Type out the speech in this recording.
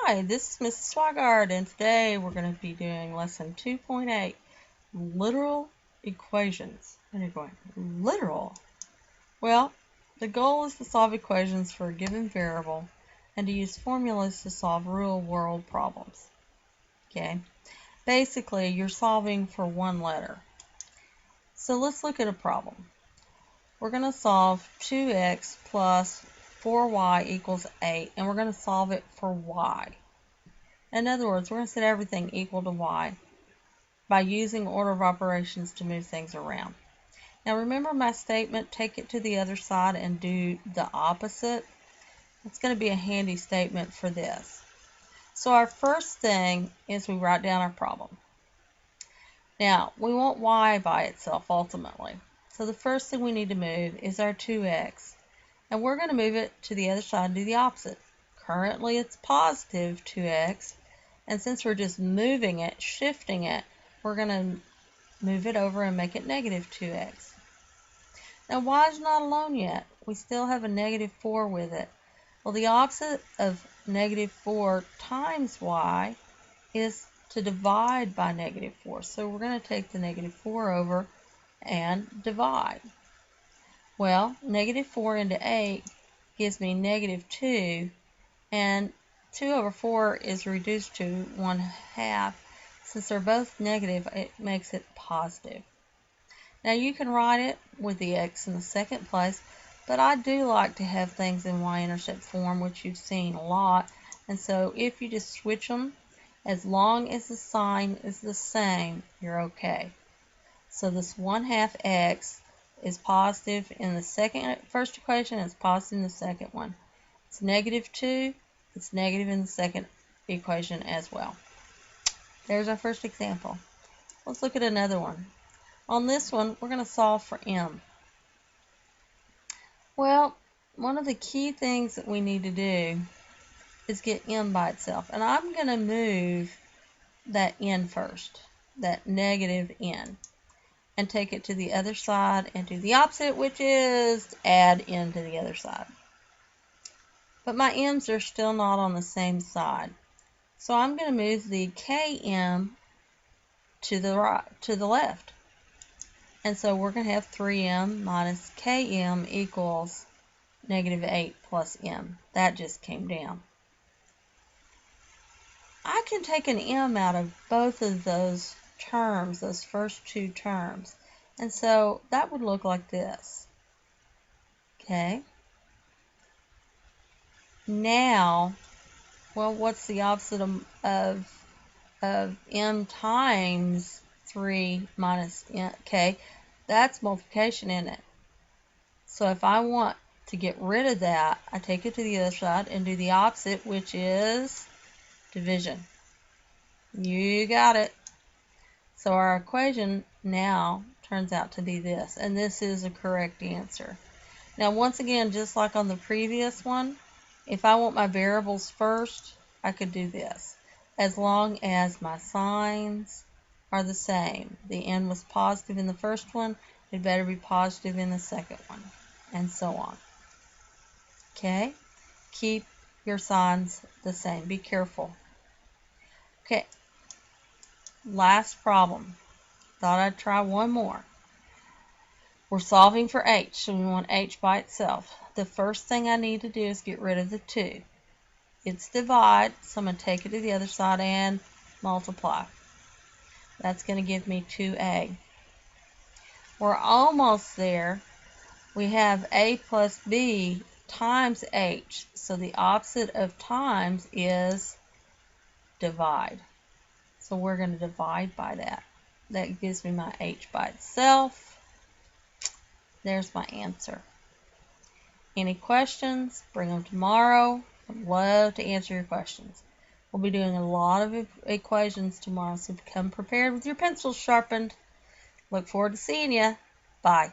Hi, this is Mrs. Swigard, and today we're going to be doing lesson 2.8, literal equations. And you're going, literal? Well, the goal is to solve equations for a given variable and to use formulas to solve real-world problems. Okay? Basically, you're solving for one letter. So let's look at a problem. We're going to solve 2x plus 4y equals 8, and we're going to solve it for y. In other words, we're going to set everything equal to y by using order of operations to move things around. Now remember my statement, take it to the other side and do the opposite. It's going to be a handy statement for this. So our first thing is we write down our problem. Now we want y by itself ultimately. So the first thing we need to move is our 2x. And we're going to move it to the other side and do the opposite. Currently it's positive 2x. And since we're just moving it, shifting it, we're going to move it over and make it negative 2x. Now y is not alone yet. We still have a negative 4 with it. Well, the opposite of negative 4 times y is to divide by negative 4. So we're going to take the negative 4 over and divide. Well, negative 4 into 8 gives me negative 2, and 2 over 4 is reduced to 1/2. Since they're both negative, it makes it positive. Now you can write it with the x in the second place, but I do like to have things in y-intercept form, which you've seen a lot. And so if you just switch them, as long as the sign is the same, you're okay. So this 1/2 x is positive in the first equation, it's positive in the second one. It's negative 2. It's negative in the second equation as well. There's our first example. Let's look at another one. On this one, we're going to solve for m. Well, one of the key things that we need to do is get m by itself. And I'm going to move that n first, that negative n, and take it to the other side and do the opposite, which is add n to the other side. But my m's are still not on the same side. So I'm going to move the km to the left. And so we're going to have 3m minus km equals negative 8 plus m. That just came down. I can take an m out of both of those terms, those first two terms. And so that would look like this. Okay. Now, well, what's the opposite of m times 3 minus k? That's multiplication, isn't it? So if I want to get rid of that, I take it to the other side and do the opposite, which is division. You got it. So our equation now turns out to be this, and this is a correct answer. Now once again, just like on the previous one, if I want my variables first, I could do this. As long as my signs are the same. The n was positive in the first one, it better be positive in the second one, and so on. Okay? Keep your signs the same. Be careful. Okay. Last problem. Thought I'd try one more. We're solving for h, so we want h by itself. The first thing I need to do is get rid of the 2. It's divide, so I'm going to take it to the other side and multiply. That's going to give me 2a. We're almost there. We have a plus b times h. So the opposite of times is divide. So we're going to divide by that. That gives me my h by itself. There's my answer. Any questions? Bring them tomorrow. I'd love to answer your questions. We'll be doing a lot of equations tomorrow, so become prepared with your pencils sharpened. Look forward to seeing you. Bye.